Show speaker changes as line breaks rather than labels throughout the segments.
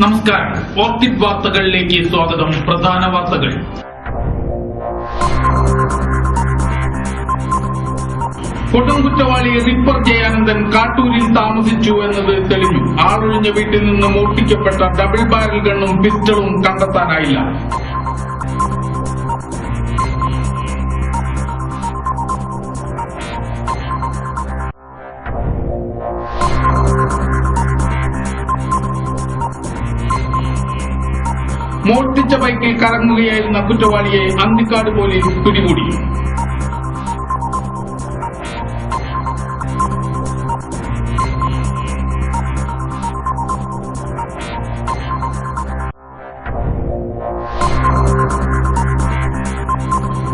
നമസ്കാരം. ഓർക്കിഡ് വാർത്തകളിലേക്ക് സ്വാഗതം. പ്രധാന വാർത്തകൾ. കൊടുംകുറ്റവാളി റിപ്പർ ജയാനന്ദൻ കാട്ടൂരിൽ താമസിച്ചു എന്നത് തെളിഞ്ഞു. ആളൊഴിഞ്ഞ വീട്ടിൽ നിന്ന് മോഷ്ടിക്കപ്പെട്ട ഡബിൾ ബാരൽ ഗണ്ണും പിസ്റ്റളും കണ്ടെത്താനായില്ല. മോഷ്ടിച്ച ബൈക്കിൽ കറങ്ങുകയായിരുന്ന കുറ്റവാളിയെ അന്തിക്കാട് പോലീസ് പിടികൂടി.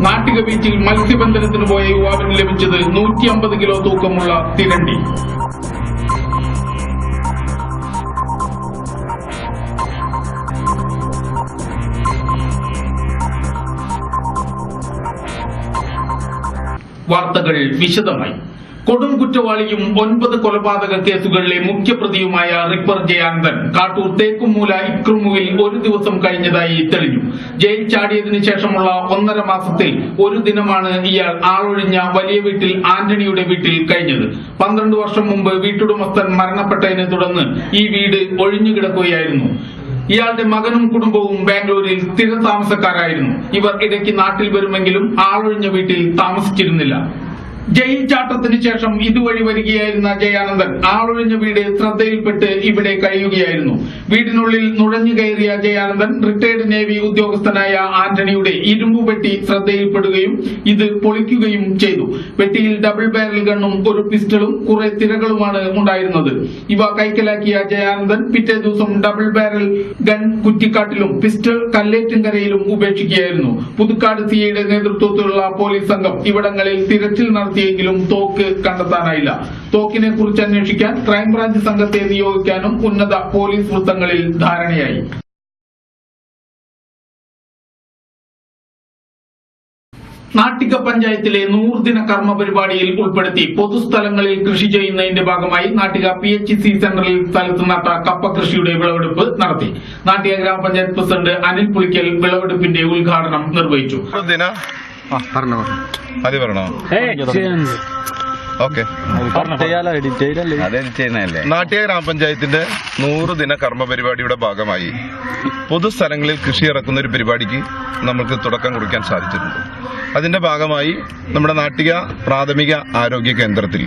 നാട്ടിക ബീച്ചിൽ മത്സ്യബന്ധനത്തിന് പോയ യുവാവിന് ലഭിച്ചത് 150 കിലോ തൂക്കമുള്ള തിരണ്ടി. വാർത്തകൾ വിശദമായി. കൊടും കുറ്റവാളിയും 9 കൊലപാതക കേസുകളിലെ മുഖ്യപ്രതിയുമായ റിപ്പർ ജയാനന്ദൻ കാട്ടൂർ തേക്കുംമൂല ഇക്രുമുവിൽ ഒരു ദിവസം കഴിഞ്ഞതായി തെളിഞ്ഞു. ജയിൽ ചാടിയതിനു ശേഷമുള്ള 1.5 മാസത്തിൽ ഒരു ദിനമാണ് ഇയാൾ ആളൊഴിഞ്ഞ വലിയ വീട്ടിൽ ആന്റണിയുടെ വീട്ടിൽ കഴിഞ്ഞത്. 12 വർഷം മുമ്പ് വീട്ടുടമസ്ഥൻ മരണപ്പെട്ടതിനെ തുടർന്ന് ഈ വീട് ഒഴിഞ്ഞുകിടക്കുകയായിരുന്നു. ഇയാളുടെ മകനും കുടുംബവും ബാംഗ്ലൂരിൽ സ്ഥിര താമസക്കാരായിരുന്നു. ഇവർ ഇടയ്ക്ക് നാട്ടിൽ വരുമെങ്കിലും ആളൊഴിഞ്ഞ വീട്ടിൽ താമസിച്ചിരുന്നില്ല. ജയിൽ ചാട്ടത്തിന് ശേഷം ഇതുവഴി വരികയായിരുന്ന ജയാനന്ദൻ ആളൊഴിഞ്ഞ വീട് ശ്രദ്ധയിൽപ്പെട്ട് ഇവിടെ കഴിയുകയായിരുന്നു. വീടിനുള്ളിൽ നുഴഞ്ഞു കയറിയ ജയാനന്ദൻ റിട്ടയർഡ് നേവി ഉദ്യോഗസ്ഥനായ ആന്റണിയുടെ ഇരുമ്പു പെട്ടി ശ്രദ്ധയിൽപ്പെടുകയും ഇത് പൊളിക്കുകയും ചെയ്തു. പെട്ടിയിൽ ഡബിൾ ബാരൽ ഗണ്ണും ഒരു പിസ്റ്റളും കുറെ തിരകളുമാണ് ഉണ്ടായിരുന്നത്. ഇവ കൈക്കലാക്കിയ ജയാനന്ദൻ പിറ്റേ ദിവസം ഡബിൾ ബാരൽ ഗൺ കുറ്റിക്കാട്ടിലും പിസ്റ്റൾ കല്ലേറ്റുംകരയിലും ഉപേക്ഷിക്കുകയായിരുന്നു. പുതുക്കാട് സിഐയുടെ നേതൃത്വത്തിലുള്ള പോലീസ് സംഘം ഇവിടങ്ങളിൽ തിരച്ചിൽ നടത്തിയെങ്കിലും തോക്ക് കണ്ടെത്താനായില്ല. തോക്കിനെ കുറിച്ച് അന്വേഷിക്കാൻ ക്രൈംബ്രാഞ്ച് സംഘത്തെ നിയോഗിക്കാനും ഉന്നത പോലീസ് വൃത്തങ്ങളിൽ ധാരണയായി. നാട്ടിക പഞ്ചായത്തിലെ 100 ദിന കർമ്മ പരിപാടിയിൽ ഉൾപ്പെടുത്തി പൊതുസ്ഥലങ്ങളിൽ കൃഷി ചെയ്യുന്നതിന്റെ ഭാഗമായി നാട്ടിക PHC സെന്ററിൽ സ്ഥലത്ത് നട്ട കപ്പ കൃഷിയുടെ വിളവെടുപ്പ് നടത്തി. നാട്ടിക ഗ്രാമപഞ്ചായത്ത് പ്രസിഡന്റ് അനിൽ പുളിക്കൽ വിളവെടുപ്പിന്റെ ഉദ്ഘാടനം നിർവഹിച്ചു.
നാട്ടിക ഗ്രാമപഞ്ചായത്തിന്റെ 100 ദിന കർമ്മ പരിപാടിയുടെ ഭാഗമായി പൊതുസ്ഥലങ്ങളിൽ കൃഷി ഇറക്കുന്ന ഒരു പരിപാടിക്ക് നമുക്ക് തുടക്കം കുറിക്കാൻ സാധിച്ചിട്ടുണ്ട്. അതിന്റെ ഭാഗമായി നമ്മുടെ നാട്ടിക പ്രാഥമിക ആരോഗ്യ കേന്ദ്രത്തിൽ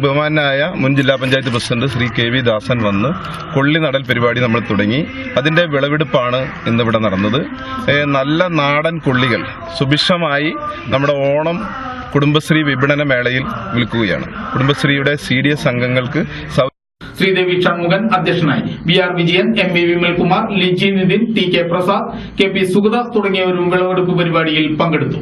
ബഹുമാനായ മുൻ ജില്ലാ പഞ്ചായത്ത് പ്രസിഡന്റ് ശ്രീ KV ദാസൻ വന്ന് കൊള്ളി നടൽ പരിപാടി നമ്മൾ തുടങ്ങി. അതിന്റെ വിളവെടുപ്പാണ് ഇന്നിവിടെ നടന്നത്. നല്ല നാടൻ കൊള്ളികൾ സുഭിക്ഷമായി നമ്മുടെ ഓണം കുടുംബശ്രീ വിപണന മേളയിൽ വിൽക്കുകയാണ്. കുടുംബശ്രീയുടെ CDS അംഗങ്ങൾക്ക്
ശ്രീദേവി ഷൺമുഖൻ അധ്യക്ഷനായി. BR Vijayan, MV Vimalkumar, Liji Nitin, TK Prasad, KP Sugadas തുടങ്ങിയവരും വിളവെടുപ്പ് പരിപാടിയിൽ പങ്കെടുത്തു.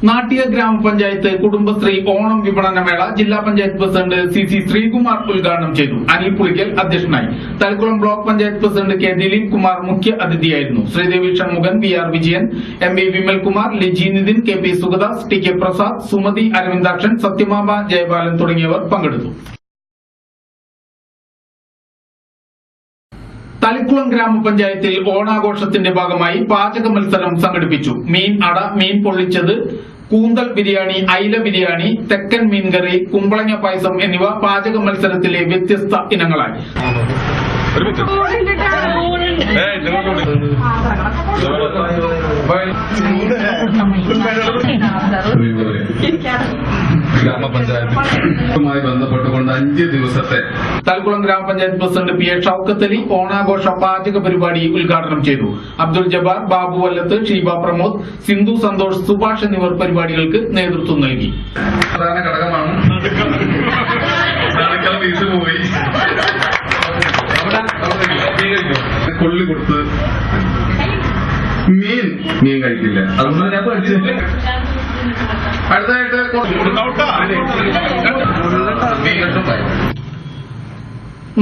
നാട്ടിക ഗ്രാമപഞ്ചായത്ത് കുടുംബശ്രീ ഓണം വിപണനമേള ജില്ലാ പഞ്ചായത്ത് പ്രസിഡന്റ് CC ശ്രീകുമാർ ഉദ്ഘാടനം ചെയ്തു. അനിൽ പുളിക്കൽ അധ്യക്ഷനായി. Thalakkulam block panchayat president K Dileep Kumar മുഖ്യ അതിഥിയായിരുന്നു. Sridevi Shanmughan, BR Vijayan, MV Vimalkumar, Liji Nitin, KP Sugadas, TK Prasad, Sumathi Aravindakshan, സത്യമാമ Jayapalan തുടങ്ങിയവർ പങ്കെടുത്തു. തളിക്കുളം ഗ്രാമപഞ്ചായത്തിൽ ഓണാഘോഷത്തിന്റെ ഭാഗമായി പാചക മത്സരം സംഘടിപ്പിച്ചു. മീൻ അട, മീൻ പൊള്ളിച്ചത്, കൂന്തൽ ബിരിയാണി, അയില ബിരിയാണി, തെക്കൻ മീൻകറി, കുമ്പളങ്ങ പായസം എന്നിവ പാചക മത്സരത്തിലെ വ്യത്യസ്ത ഇനങ്ങളായി.
ഗ്രാമപഞ്ചായത്തുമായി ബന്ധപ്പെട്ടുകൊണ്ട് 5 ദിവസത്തെ
തലക്കുളം ഗ്രാമപഞ്ചായത്ത് പ്രസിഡന്റ് PA ഷൌക്കത്ത് അലി ഓണാഘോഷ പാചക പരിപാടി ഉദ്ഘാടനം ചെയ്തു. അബ്ദുൾ ജബ്ബാർ, ബാബു വല്ലത്ത്, ഷീബ പ്രമോദ്, സിന്ധു സന്തോഷ്, സുഭാഷ് എന്നിവർ പരിപാടികൾക്ക് നേതൃത്വം നൽകി.
പ്രധാന ഘടകമാണ് പോയി കൊള്ളി കൊടുത്ത് മീൻ കഴിക്കില്ല. അതൊന്നും ഞാൻ പഠിച്ചില്ല. അടുത്തതായിട്ട്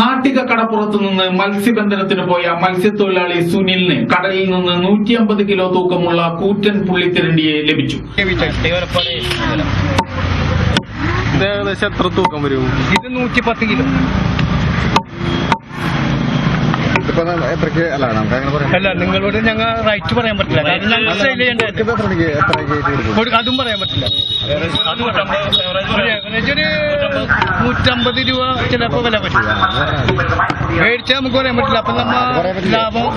നാട്ടിക കടപ്പുറത്ത് നിന്ന് മത്സ്യബന്ധനത്തിന് പോയ മത്സ്യത്തൊഴിലാളി സുനിലിന് കടലിൽ നിന്ന് 150 കിലോ തൂക്കമുള്ള കൂറ്റൻ പുള്ളിത്തിരണ്ടിയെ ലഭിച്ചു.
ഏകദേശം എത്ര തൂക്കം വരും?
ഇത് 110 കിലോ.
ഇതിപ്പോ എത്രയ്ക്ക് അല്ല നമുക്ക് അങ്ങനെ പറയാം.
അല്ല നിങ്ങളോട് ഞങ്ങൾ റൈറ്റ് പറയാൻ പറ്റില്ല. കാരണം ഞങ്ങൾ സെയിൽ ചെയ്യേണ്ടത് അതും പറയാൻ പറ്റില്ല. ഏവറേജ് ഒരു 150 രൂപ ചിലപ്പോ വില പറ്റും. മേടിച്ചാൽ നമുക്ക് പറയാൻ പറ്റില്ല. അപ്പൊ നമ്മ ലാഭം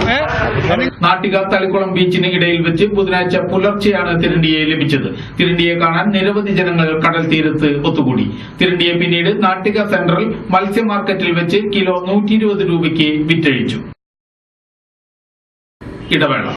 നാട്ടിക തളിക്കുളം ബീച്ചിന് ഇടയിൽ വെച്ച് ബുധനാഴ്ച പുലർച്ചെയാണ് തിരണ്ടിയെ ലഭിച്ചത്. തിരണ്ടിയെ കാണാൻ നിരവധി ജനങ്ങൾ കടൽ തീരത്ത് ഒത്തുകൂടി. തിരണ്ടിയെ പിന്നീട് നാട്ടിക സെൻട്രൽ മത്സ്യ മാർക്കറ്റിൽ വെച്ച് കിലോ 120 രൂപയ്ക്ക് വിറ്റഴിച്ചു. ഇടവേള.